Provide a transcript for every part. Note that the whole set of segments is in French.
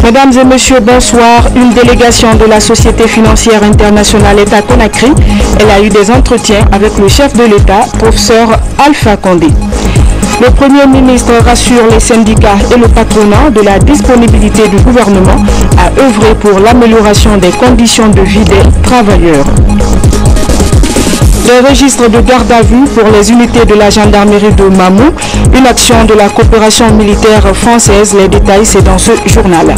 Mesdames et messieurs, bonsoir. Une délégation de la Société financière internationale est à Conakry. Elle a eu des entretiens avec le chef de l'État, professeur Alpha Condé. Le Premier ministre rassure les syndicats et le patronat de la disponibilité du gouvernement à œuvrer pour l'amélioration des conditions de vie des travailleurs. Le registre de garde à vue pour les unités de la gendarmerie de Mamou, une action de la coopération militaire française. Les détails, c'est dans ce journal.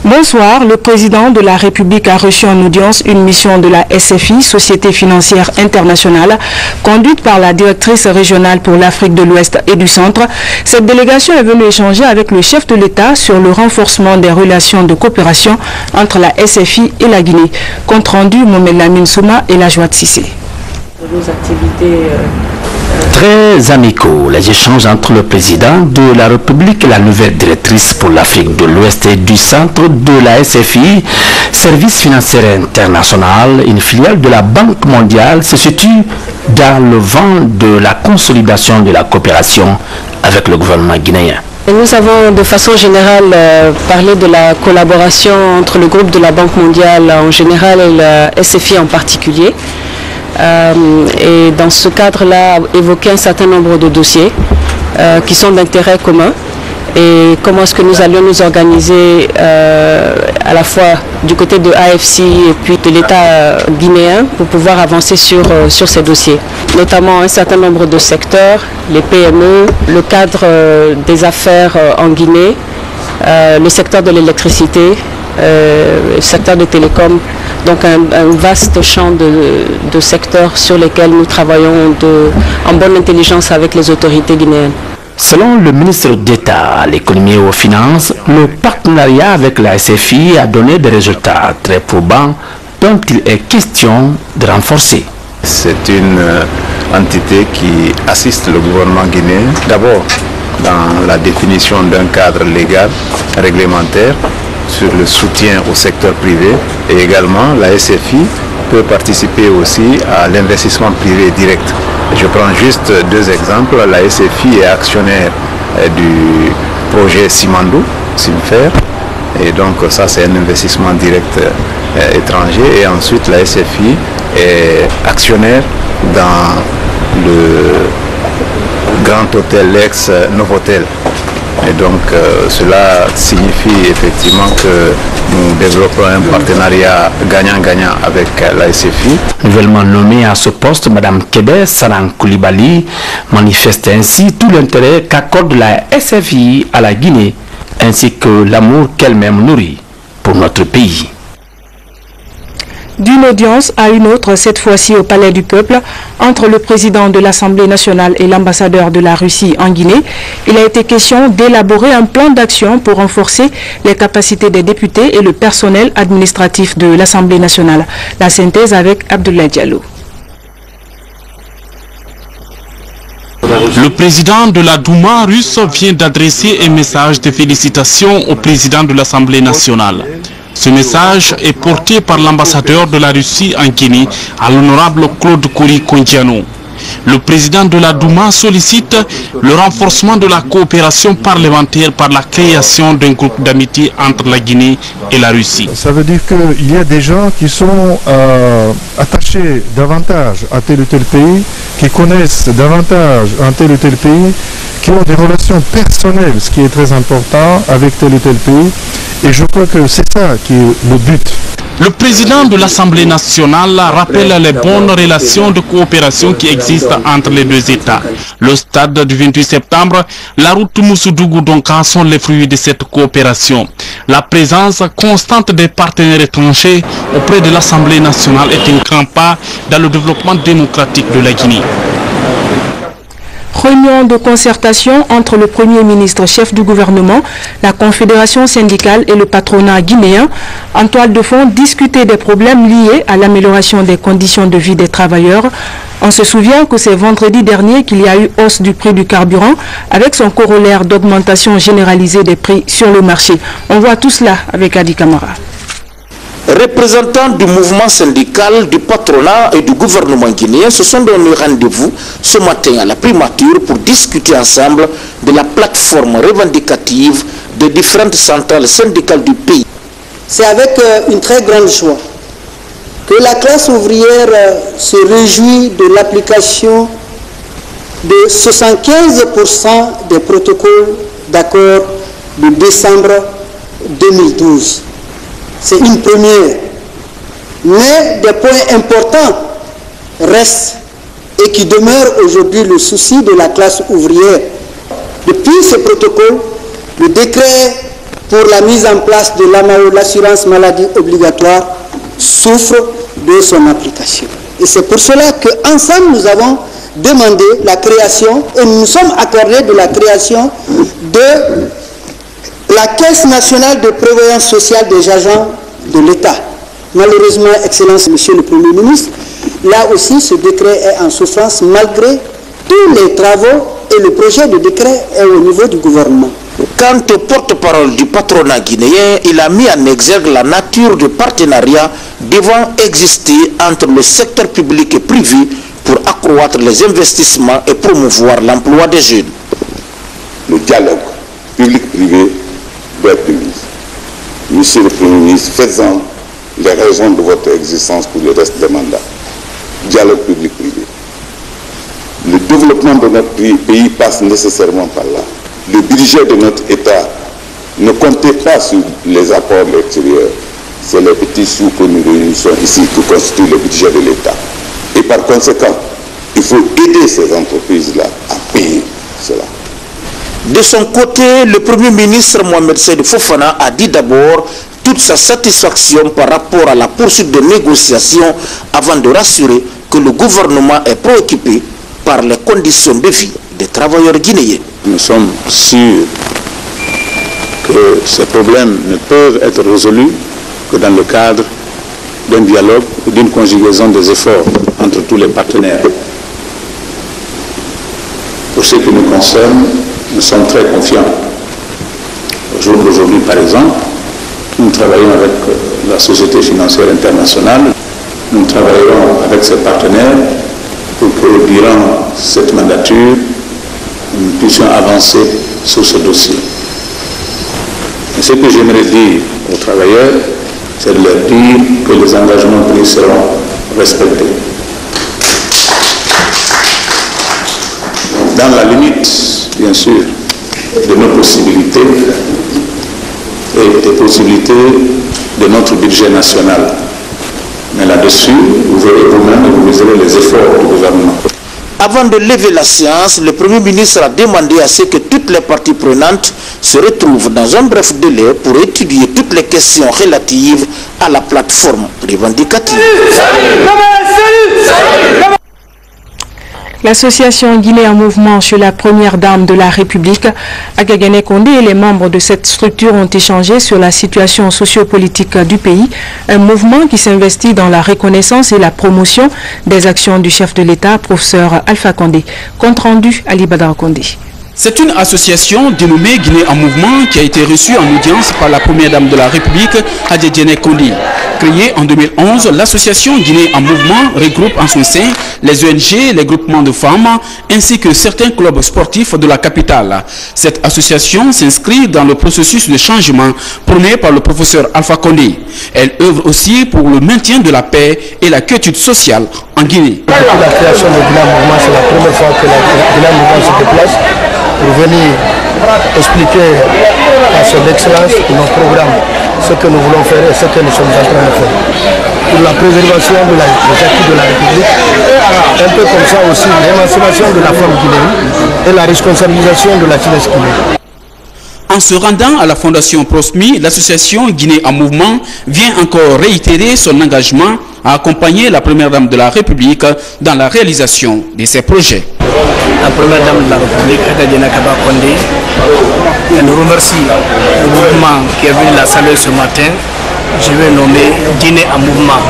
Bonsoir, le président de la République a reçu en audience une mission de la SFI, Société financière internationale, conduite par la directrice régionale pour l'Afrique de l'Ouest et du Centre. Cette délégation est venue échanger avec le chef de l'État sur le renforcement des relations de coopération entre la SFI et la Guinée. Compte rendu, Mohamed Lamine Souma et la Joie de Sissé. Très amicaux, les échanges entre le président de la République et la nouvelle directrice pour l'Afrique de l'Ouest et du Centre de la SFI, Service financier international, une filiale de la Banque mondiale, se situe dans le vent de la consolidation de la coopération avec le gouvernement guinéen. Nous avons de façon générale parlé de la collaboration entre le groupe de la Banque mondiale en général et la SFI en particulier. Et dans ce cadre-là, évoquer un certain nombre de dossiers qui sont d'intérêt commun et comment est-ce que nous allions nous organiser à la fois du côté de AFC et puis de l'État guinéen pour pouvoir avancer sur ces dossiers, notamment un certain nombre de secteurs, les PME, le cadre des affaires en Guinée, le secteur de l'électricité, le secteur des télécoms. Donc un vaste champ de secteurs sur lesquels nous travaillons en bonne intelligence avec les autorités guinéennes. Selon le ministre d'État à l'économie et aux finances, le partenariat avec la SFI a donné des résultats très probants dont il est question de renforcer. C'est une entité qui assiste le gouvernement guinéen, d'abord dans la définition d'un cadre légal, réglementaire, sur le soutien au secteur privé, et également la SFI peut participer aussi à l'investissement privé direct. Je prends juste deux exemples. La SFI est actionnaire du projet Simandou, Simfer, et donc ça c'est un investissement direct étranger. Et ensuite la SFI est actionnaire dans le Grand Hôtel, l'ex-Novotel. Et donc cela signifie effectivement que nous développons un partenariat gagnant-gagnant avec la SFI. Nouvellement nommée à ce poste, Mme Kébé Sarang Koulibaly manifeste ainsi tout l'intérêt qu'accorde la SFI à la Guinée, ainsi que l'amour qu'elle-même nourrit pour notre pays. D'une audience à une autre, cette fois-ci au Palais du Peuple, entre le président de l'Assemblée nationale et l'ambassadeur de la Russie en Guinée, il a été question d'élaborer un plan d'action pour renforcer les capacités des députés et le personnel administratif de l'Assemblée nationale. La synthèse avec Abdoulaye Diallo. Le président de la Douma russe vient d'adresser un message de félicitations au président de l'Assemblée nationale. Ce message est porté par l'ambassadeur de la Russie en Guinée, à l'honorable Claude Kori-Kondiano. Le président de la Douma sollicite le renforcement de la coopération parlementaire par la création d'un groupe d'amitié entre la Guinée et la Russie. Ça veut dire qu'il y a des gens qui sont attachés davantage à tel ou tel pays, qui connaissent davantage un tel ou tel pays, qui ont des relations personnelles, ce qui est très important avec tel ou tel pays. Et je crois que c'est ça qui est le but. Le président de l'Assemblée nationale rappelle les bonnes relations de coopération qui existent entre les deux États. Le stade du 28 septembre, la route Moussoudougu-Donka sont les fruits de cette coopération. La présence constante des partenaires étrangers auprès de l'Assemblée nationale est un grand pas dans le développement démocratique de la Guinée. Réunion de concertation entre le Premier ministre chef du gouvernement, la Confédération syndicale et le patronat guinéen. En toile de fond, discuter des problèmes liés à l'amélioration des conditions de vie des travailleurs. On se souvient que c'est vendredi dernier qu'il y a eu hausse du prix du carburant avec son corollaire d'augmentation généralisée des prix sur le marché. On voit tout cela avec Adi Kamara. représentants du mouvement syndical, du patronat et du gouvernement guinéen se sont donné rendez-vous ce matin à la primature pour discuter ensemble de la plateforme revendicative des différentes centrales syndicales du pays. C'est avec une très grande joie que la classe ouvrière se réjouit de l'application de 75% des protocoles d'accord de décembre 2012. C'est une première. Mais des points importants restent et qui demeurent aujourd'hui le souci de la classe ouvrière. Depuis ce protocole, le décret pour la mise en place de l'AMAO, l'assurance maladie obligatoire, souffre de son application. Et c'est pour cela qu'ensemble nous avons demandé la création et nous nous sommes accordés de la création de la Caisse nationale de prévoyance sociale des agents de l'État. Malheureusement, Excellence, Monsieur le Premier ministre, là aussi ce décret est en souffrance malgré tous les travaux et le projet de décret est au niveau du gouvernement. Quant au porte-parole du patronat guinéen, il a mis en exergue la nature de partenariat devant exister entre le secteur public et privé pour accroître les investissements et promouvoir l'emploi des jeunes. Le dialogue public-privé doit être mis. Monsieur le Premier ministre, faites-en les raisons de votre existence pour le reste des mandats. Dialogue public-privé. Le développement de notre pays passe nécessairement par là. Le budget de notre État ne comptez pas sur les apports extérieurs. C'est les petits sous que nous réunissons ici qui constituent le budget de l'État. Et par conséquent, il faut aider ces entreprises-là à payer cela. De son côté, le Premier ministre Mohamed Seydou Fofana a dit d'abord toute sa satisfaction par rapport à la poursuite des négociations avant de rassurer que le gouvernement est préoccupé par les conditions de vie des travailleurs guinéens. Nous sommes sûrs que ces problèmes ne peuvent être résolus que dans le cadre d'un dialogue ou d'une conjugaison des efforts entre tous les partenaires. Pour ce qui nous concerne, nous sommes très confiants. Au jour d'aujourd'hui, par exemple, nous travaillons avec la Société financière internationale, nous travaillerons avec ses partenaires pour que durant cette mandature, nous puissions avancer sur ce dossier. Et ce que j'aimerais dire aux travailleurs, c'est de leur dire que les engagements pris seront respectés. Dans la limite, bien sûr, de nos possibilités et des possibilités de notre budget national. Mais là-dessus, vous verrez vous-même et vous verrez les efforts du gouvernement. Avant de lever la séance, le Premier ministre a demandé à ce que toutes les parties prenantes se retrouvent dans un bref délai pour étudier toutes les questions relatives à la plateforme revendicative. L'association Guinée en mouvement sur la première dame de la République, Agagene Kondé, et les membres de cette structure ont échangé sur la situation sociopolitique du pays, un mouvement qui s'investit dans la reconnaissance et la promotion des actions du chef de l'État, professeur Alpha Condé. Compte rendu Ali Badar Condé. C'est une association dénommée Guinée en mouvement qui a été reçue en audience par la première dame de la République, Agagene Kondé. Créée en 2011, l'association Guinée en mouvement regroupe en son sein les ONG, les groupements de femmes, ainsi que certains clubs sportifs de la capitale. Cette association s'inscrit dans le processus de changement prôné par le professeur Alpha Condé. Elle œuvre aussi pour le maintien de la paix et la quiétude sociale en Guinée. La création de Guinée en mouvement, c'est la première fois que la Guinée en mouvement se déplace pour venir expliquer à son excellence nos programmes, ce que nous voulons faire et ce que nous sommes en train de faire. Pour la préservation des acquis de la République, un peu comme ça aussi l'émancipation de la femme guinéenne et la responsabilisation de la jeunesse guinéenne. En se rendant à la Fondation Prosmi, l'association Guinée en mouvement vient encore réitérer son engagement à accompagner la première dame de la République dans la réalisation de ses projets. La première dame de la République, Agagene Kondé, elle nous remercie le mouvement qui est venu la saluer ce matin. Je vais nommer Guinée en mouvement.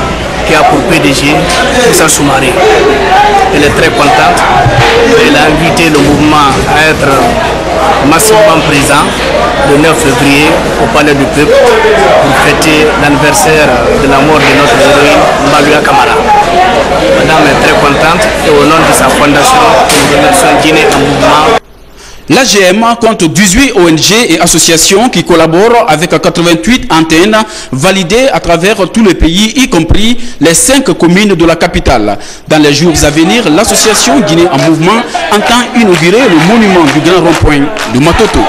qui a pour PDG Issa Soumaré. Elle est très contente. Elle a invité le mouvement à être massivement présent le 9 février au Palais du Peuple pour fêter l'anniversaire de la mort de notre héroïne Mbaluya Camara. Madame est très contente et au nom de sa fondation, nous remercions Guinée en mouvement. L'AGM compte 18 ONG et associations qui collaborent avec 88 antennes validées à travers tout le pays, y compris les 5 communes de la capitale. Dans les jours à venir, l'association Guinée en mouvement entend inaugurer le monument du grand rond-point de Matoto.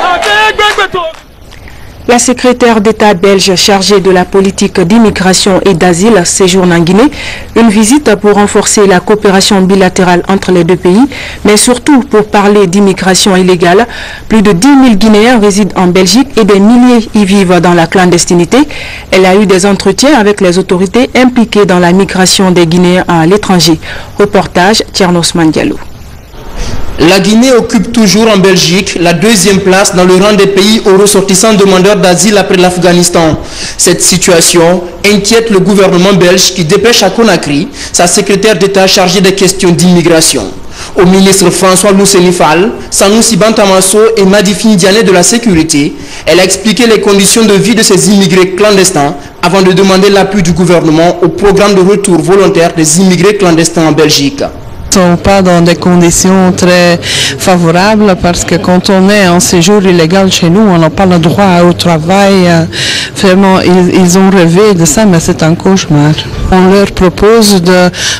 La secrétaire d'État belge chargée de la politique d'immigration et d'asile séjourne en Guinée. Une visite pour renforcer la coopération bilatérale entre les deux pays, mais surtout pour parler d'immigration illégale. Plus de 10 000 Guinéens résident en Belgique et des milliers y vivent dans la clandestinité. Elle a eu des entretiens avec les autorités impliquées dans la migration des Guinéens à l'étranger. Reportage Tchernos Mandialou. La Guinée occupe toujours en Belgique la 2e place dans le rang des pays aux ressortissants demandeurs d'asile après l'Afghanistan. Cette situation inquiète le gouvernement belge qui dépêche à Conakry sa secrétaire d'État chargée des questions d'immigration. Au ministre François Loussenifal, Sanoussi Bantamasso et Madifine Diané de la sécurité, elle a expliqué les conditions de vie de ces immigrés clandestins avant de demander l'appui du gouvernement au programme de retour volontaire des immigrés clandestins en Belgique. Ils ne sont pas dans des conditions très favorables parce que quand on est en séjour illégal chez nous, on n'a pas le droit au travail. Vraiment, ils ont rêvé de ça, mais c'est un cauchemar. On leur propose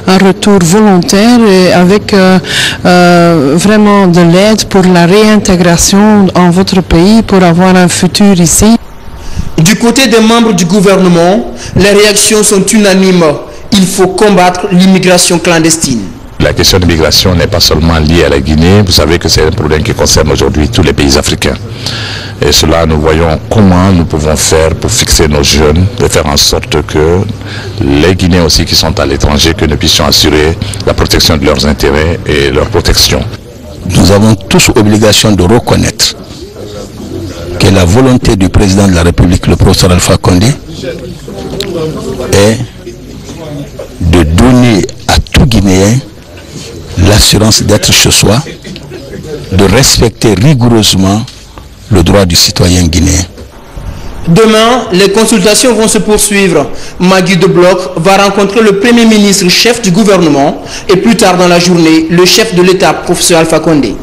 un retour volontaire et avec vraiment de l'aide pour la réintégration en votre pays pour avoir un futur ici. Du côté des membres du gouvernement, les réactions sont unanimes. Il faut combattre l'immigration clandestine. La question de l'immigration n'est pas seulement liée à la Guinée. Vous savez que c'est un problème qui concerne aujourd'hui tous les pays africains. Et cela, nous voyons comment nous pouvons faire pour fixer nos jeunes, de faire en sorte que les Guinéens aussi qui sont à l'étranger, que nous puissions assurer la protection de leurs intérêts et leur protection. Nous avons tous obligation de reconnaître que la volonté du président de la République, le professeur Alpha Condé, est de donner à tout Guinéen l'assurance d'être chez soi, de respecter rigoureusement le droit du citoyen guinéen. Demain, les consultations vont se poursuivre. Magui de Bloch va rencontrer le Premier ministre, chef du gouvernement, et plus tard dans la journée, le chef de l'État, professeur Alpha Condé.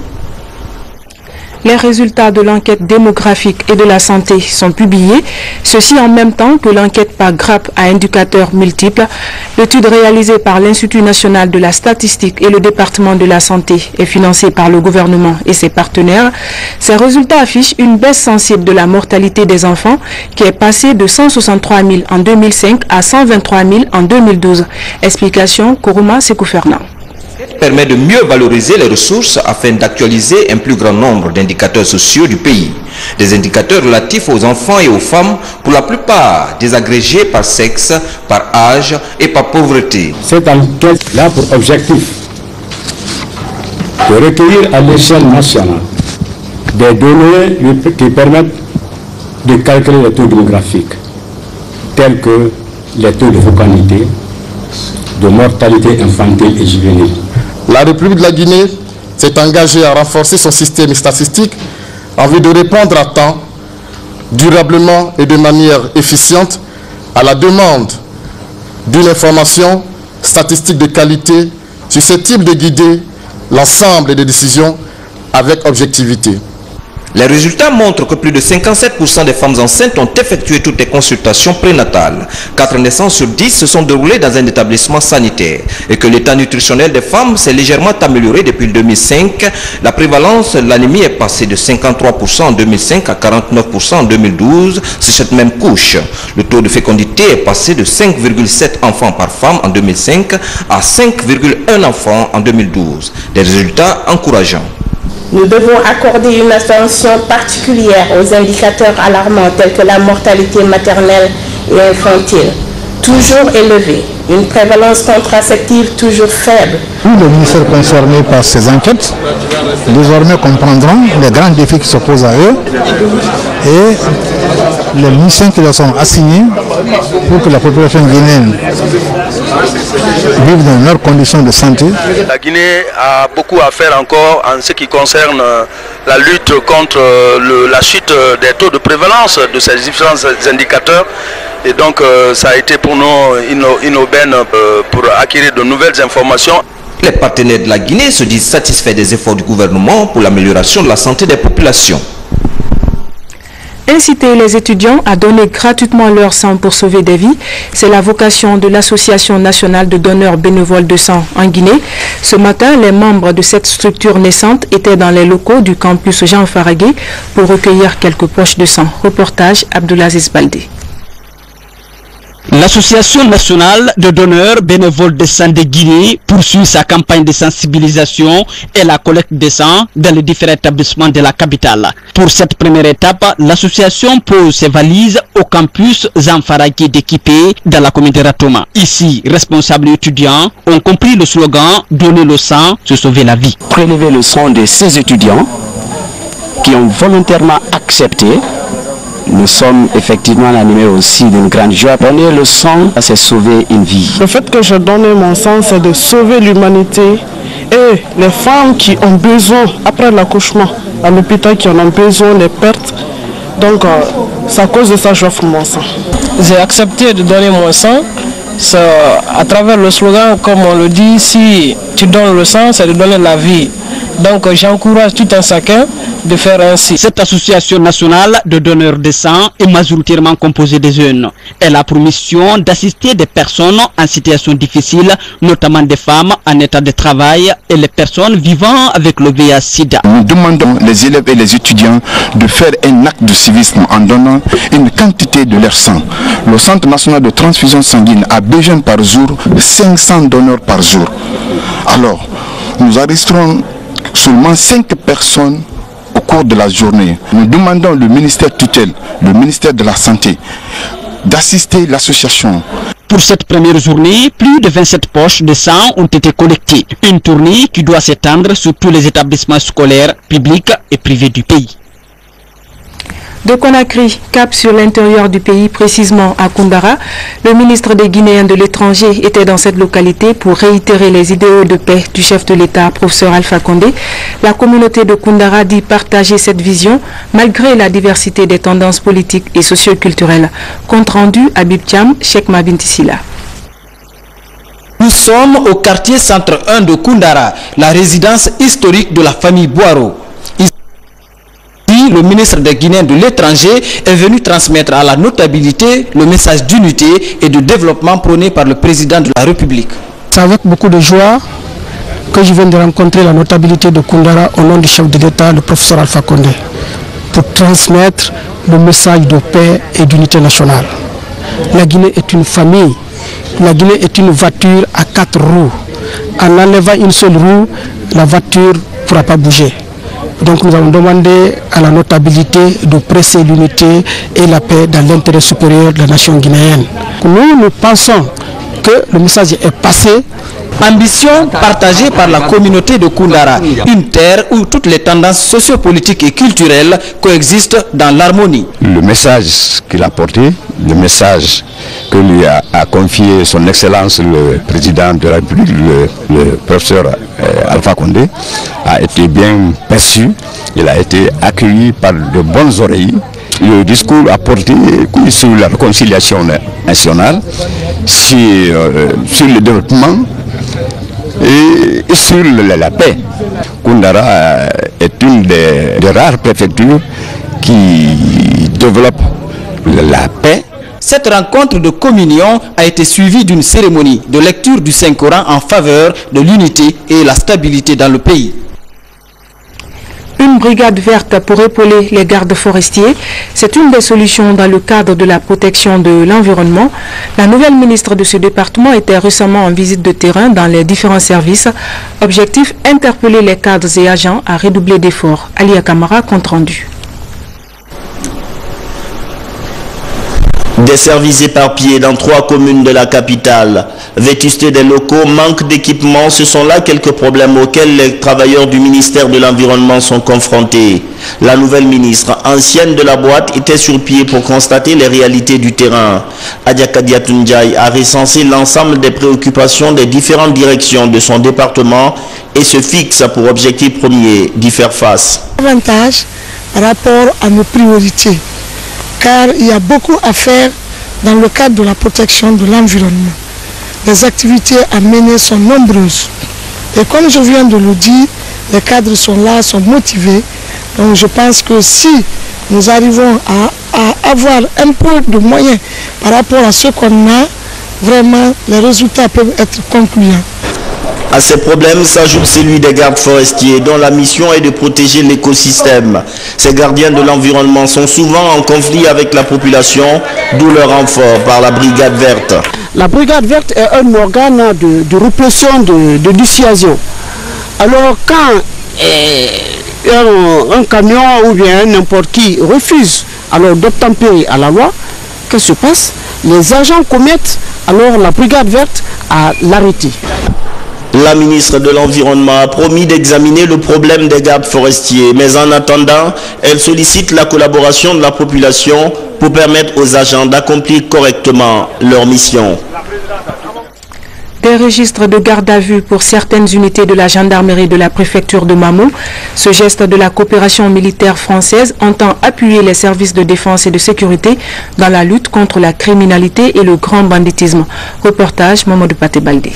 Les résultats de l'enquête démographique et de la santé sont publiés, ceci en même temps que l'enquête par grappe à indicateurs multiples. L'étude réalisée par l'Institut national de la statistique et le département de la santé est financée par le gouvernement et ses partenaires. Ces résultats affichent une baisse sensible de la mortalité des enfants qui est passée de 163 000 en 2005 à 123 000 en 2012. Explication Kourouma Sekou Fernand. Permet de mieux valoriser les ressources afin d'actualiser un plus grand nombre d'indicateurs sociaux du pays. Des indicateurs relatifs aux enfants et aux femmes, pour la plupart désagrégés par sexe, par âge et par pauvreté. Cette enquête a pour objectif de recueillir à l'échelle nationale des données qui permettent de calculer les taux démographiques, tels que les taux de fécondité, de mortalité infantile et juvénile. La République de la Guinée s'est engagée à renforcer son système statistique en vue de répondre à temps, durablement et de manière efficiente à la demande d'une information statistique de qualité susceptible de guider l'ensemble des décisions avec objectivité. Les résultats montrent que plus de 57% des femmes enceintes ont effectué toutes les consultations prénatales. 4 naissances sur 10 se sont déroulées dans un établissement sanitaire et que l'état nutritionnel des femmes s'est légèrement amélioré depuis 2005. La prévalence de l'anémie est passée de 53% en 2005 à 49% en 2012 sur cette même couche. Le taux de fécondité est passé de 5,7 enfants par femme en 2005 à 5,1 enfants en 2012. Des résultats encourageants. Nous devons accorder une attention particulière aux indicateurs alarmants tels que la mortalité maternelle et infantile. toujours élevé, une prévalence contraceptive toujours faible. Tous les ministères concernés par ces enquêtes, désormais comprendront les grands défis qui s'opposent à eux et les missions qui leur sont assignées pour que la population guinéenne vive dans de meilleures conditions de santé. La Guinée a beaucoup à faire encore en ce qui concerne la lutte contre la chute des taux de prévalence de ces différents indicateurs. Et donc ça a été pour nous une aubaine pour acquérir de nouvelles informations. Les partenaires de la Guinée se disent satisfaits des efforts du gouvernement pour l'amélioration de la santé des populations. Inciter les étudiants à donner gratuitement leur sang pour sauver des vies, c'est la vocation de l'Association nationale de donneurs bénévoles de sang en Guinée. Ce matin, les membres de cette structure naissante étaient dans les locaux du campus Jean Faragué pour recueillir quelques poches de sang. Reportage Abdoulaziz Baldé. L'Association nationale de donneurs bénévoles de sang de Guinée poursuit sa campagne de sensibilisation et la collecte de sang dans les différents établissements de la capitale. Pour cette première étape, l'association pose ses valises au campus Zamfaraki d'équipé dans la commune de Ratoma. Ici, responsables étudiants ont compris le slogan « Donner le sang, se sauver la vie ». Prélever le sang de ces étudiants qui ont volontairement accepté. Nous sommes effectivement animés aussi d'une grande joie. Donner le sang, c'est sauver une vie. Le fait que je donne mon sang, c'est de sauver l'humanité et les femmes qui ont besoin, après l'accouchement, à l'hôpital, qui en ont besoin, les pertes. Donc, c'est à cause de ça que j'offre mon sang. J'ai accepté de donner mon sang. À travers le slogan, comme on le dit, si tu donnes le sang, c'est de donner la vie. Donc j'encourage tout un chacun de faire ainsi. Cette association nationale de donneurs de sang est majoritairement composée de jeunes. Elle a pour mission d'assister des personnes en situation difficile, notamment des femmes en état de travail et les personnes vivant avec le VIH-Sida. Nous demandons les élèves et les étudiants de faire un acte de civisme en donnant une quantité de leur sang. Le Centre national de transfusion sanguine a besoin par jour de 500 donneurs par jour. Alors, nous enregistrons seulement 5 personnes au cours de la journée. Nous demandons le ministère tutelle, le ministère de la Santé, d'assister l'association. Pour cette première journée, plus de 27 poches de sang ont été collectées. Une tournée qui doit s'étendre sur tous les établissements scolaires, publics et privés du pays. De Conakry, cap sur l'intérieur du pays, précisément à Koundara, le ministre des Guinéens de l'étranger était dans cette localité pour réitérer les idéaux de paix du chef de l'État, professeur Alpha Condé. La communauté de Koundara dit partager cette vision malgré la diversité des tendances politiques et socio-culturelles. Compte rendu Habib Thiam, Cheikh Mabintisila. Nous sommes au quartier centre 1 de Koundara, la résidence historique de la famille Boiro. Le ministre des Guinéens de l'étranger est venu transmettre à la notabilité le message d'unité et de développement prôné par le président de la République. C'est avec beaucoup de joie que je viens de rencontrer la notabilité de Koundara au nom du chef de l'État, le professeur Alpha Condé, pour transmettre le message de paix et d'unité nationale. La Guinée est une famille, la Guinée est une voiture à 4 roues. En enlevant une seule roue, la voiture ne pourra pas bouger. Donc nous avons demandé à la notabilité de presser l'unité et la paix dans l'intérêt supérieur de la nation guinéenne. Nous pensons que le message est passé. Ambition partagée par la communauté de Koundara, une terre où toutes les tendances sociopolitiques et culturelles coexistent dans l'harmonie. Le message qu'il a porté, le message que lui a confié son Excellence le président de la République, le professeur Alpha Condé, a été bien perçu, il a été accueilli par de bonnes oreilles. Le discours a porté sur la réconciliation nationale, sur le développement et sur la paix. Koundara est une des rares préfectures qui développe la paix. Cette rencontre de communion a été suivie d'une cérémonie de lecture du Saint-Coran en faveur de l'unité et la stabilité dans le pays. Une brigade verte pour épauler les gardes forestiers, c'est une des solutions dans le cadre de la protection de l'environnement. La nouvelle ministre de ce département était récemment en visite de terrain dans les différents services. Objectif, interpeller les cadres et agents à redoubler d'efforts. Alia Kamara, compte rendu. Des services éparpillés dans 3 communes de la capitale. Vétusté des locaux, manque d'équipement, ce sont là quelques problèmes auxquels les travailleurs du ministère de l'Environnement sont confrontés. La nouvelle ministre, ancienne de la boîte, était sur pied pour constater les réalités du terrain. Adiaka Diatunjai a recensé l'ensemble des préoccupations des différentes directions de son département et se fixe pour objectif premier d'y faire face. Avantage par rapport à nos priorités, car il y a beaucoup à faire dans le cadre de la protection de l'environnement. Les activités à mener sont nombreuses. Et comme je viens de le dire, les cadres sont là, sont motivés. Donc je pense que si nous arrivons à avoir un peu de moyens par rapport à ce qu'on a, vraiment les résultats peuvent être concluants. À ces problèmes s'ajoute celui des gardes forestiers dont la mission est de protéger l'écosystème. Ces gardiens de l'environnement sont souvent en conflit avec la population, d'où leur renfort par la brigade verte. La brigade verte est un organe de répression, de dissuasion. Alors quand un camion ou bien n'importe qui refuse alors d'obtempérer à la loi, qu'est-ce qui se passe? Les agents commettent, alors la brigade verte à l'arrêter. La ministre de l'Environnement a promis d'examiner le problème des gardes forestiers, mais en attendant, elle sollicite la collaboration de la population pour permettre aux agents d'accomplir correctement leur mission. Des registres de garde à vue pour certaines unités de la gendarmerie de la préfecture de Mamou. Ce geste de la coopération militaire française entend appuyer les services de défense et de sécurité dans la lutte contre la criminalité et le grand banditisme. Reportage Mamadou Paté Baldé.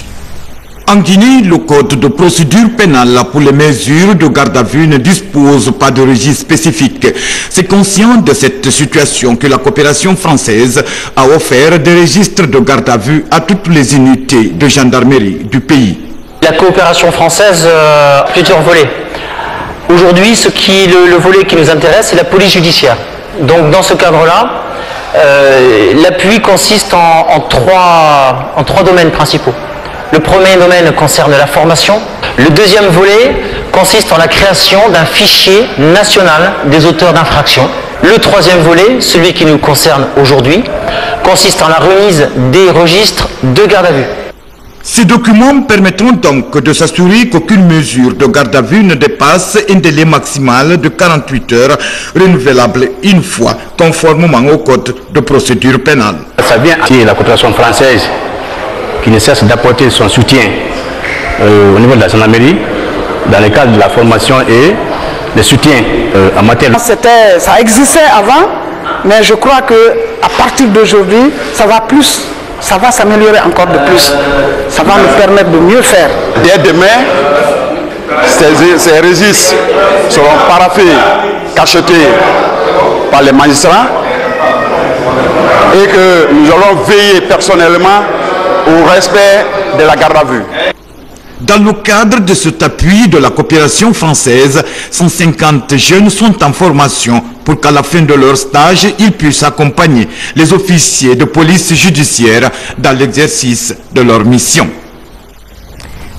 En Guinée, le code de procédure pénale pour les mesures de garde à vue ne dispose pas de registre spécifique. C'est conscient de cette situation que la coopération française a offert des registres de garde à vue à toutes les unités de gendarmerie du pays. La coopération française a plusieurs volets. Aujourd'hui, le volet qui nous intéresse, c'est la police judiciaire. Donc dans ce cadre-là, l'appui consiste en trois domaines principaux. Le premier domaine concerne la formation. Le deuxième volet consiste en la création d'un fichier national des auteurs d'infractions. Le troisième volet, celui qui nous concerne aujourd'hui, consiste en la remise des registres de garde à vue. Ces documents permettront donc de s'assurer qu'aucune mesure de garde à vue ne dépasse un délai maximal de 48 heures, renouvelable une fois, conformément au code de procédure pénale. Ça vient à la coopération française qui ne cesse d'apporter son soutien au niveau de la gendarmerie dans le cadre de la formation et le soutien en matière. Ça existait avant, mais je crois qu'à partir d'aujourd'hui, ça va s'améliorer encore de plus. Ça va nous permettre de mieux faire. Dès demain, ces registres seront paraphés, cachetés par les magistrats et que nous allons veiller personnellement au respect de la garde à vue. Dans le cadre de cet appui de la coopération française, 150 jeunes sont en formation pour qu'à la fin de leur stage, ils puissent accompagner les officiers de police judiciaire dans l'exercice de leur mission.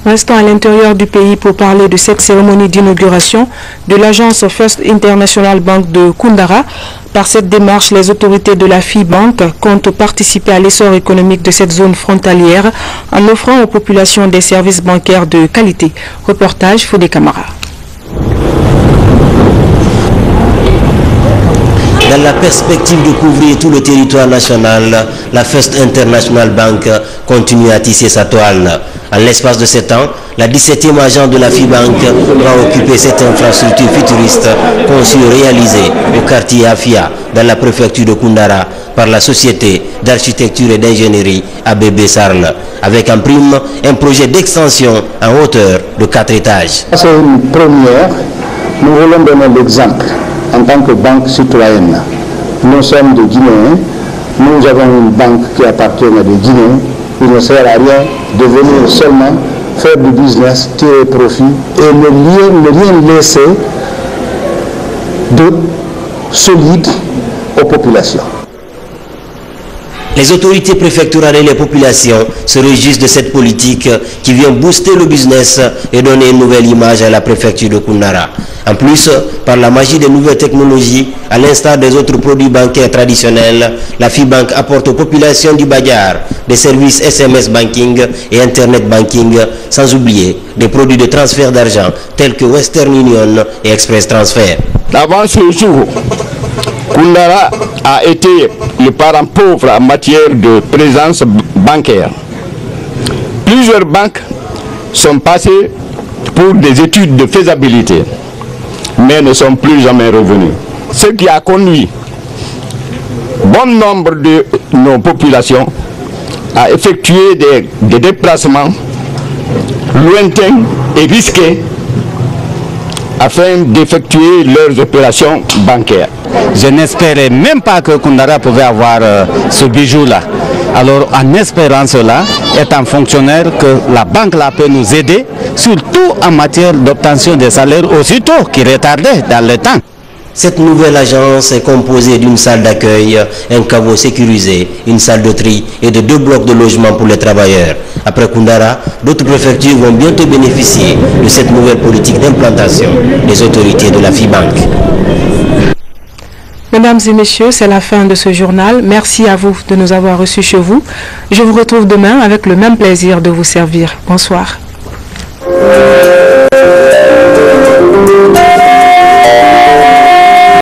Restons à l'intérieur du pays pour parler de cette cérémonie d'inauguration de l'agence First International Bank de Koundara. Par cette démarche, les autorités de la FIBank comptent participer à l'essor économique de cette zone frontalière en offrant aux populations des services bancaires de qualité. Reportage Fodé Camara. Dans la perspective de couvrir tout le territoire national, la First International Bank continue à tisser sa toile. En l'espace de 7 ans, la 17e agence de la FIBank va occuper cette infrastructure futuriste conçue et réalisée au quartier Afia, dans la préfecture de Koundara, par la société d'architecture et d'ingénierie ABB Sarl, avec en prime un projet d'extension en hauteur de 4 étages. C'est une première. Nous voulons donner l'exemple en tant que banque citoyenne. Nous sommes des Guinéens, nous avons une banque qui appartient à des Guinéens. Il ne sert à rien de venir seulement faire du business, tirer profit et ne rien laisser de solide aux populations. Les autorités préfectorales et les populations se réjouissent de cette politique qui vient booster le business et donner une nouvelle image à la préfecture de Koundara. En plus, par la magie des nouvelles technologies, à l'instar des autres produits bancaires traditionnels, la FIBank apporte aux populations du Badiar des services SMS banking et Internet banking, sans oublier des produits de transfert d'argent tels que Western Union et Express Transfer. Avant ce jour, Koundara a été le parent pauvre en matière de présence bancaire. Plusieurs banques sont passées pour des études de faisabilité, mais ne sont plus jamais revenues. Ce qui a conduit bon nombre de nos populations à effectuer des déplacements lointains et risqués afin d'effectuer leurs opérations bancaires. Je n'espérais même pas que Koundara pouvait avoir ce bijou-là. Alors en espérant cela, étant fonctionnaire, que la banque là peut nous aider, surtout en matière d'obtention des salaires aussitôt qui retardaient dans le temps. Cette nouvelle agence est composée d'une salle d'accueil, un caveau sécurisé, une salle de tri et de 2 blocs de logement pour les travailleurs. Après Koundara, d'autres préfectures vont bientôt bénéficier de cette nouvelle politique d'implantation des autorités de la FIBank. Mesdames et messieurs, c'est la fin de ce journal. Merci à vous de nous avoir reçus chez vous. Je vous retrouve demain avec le même plaisir de vous servir. Bonsoir.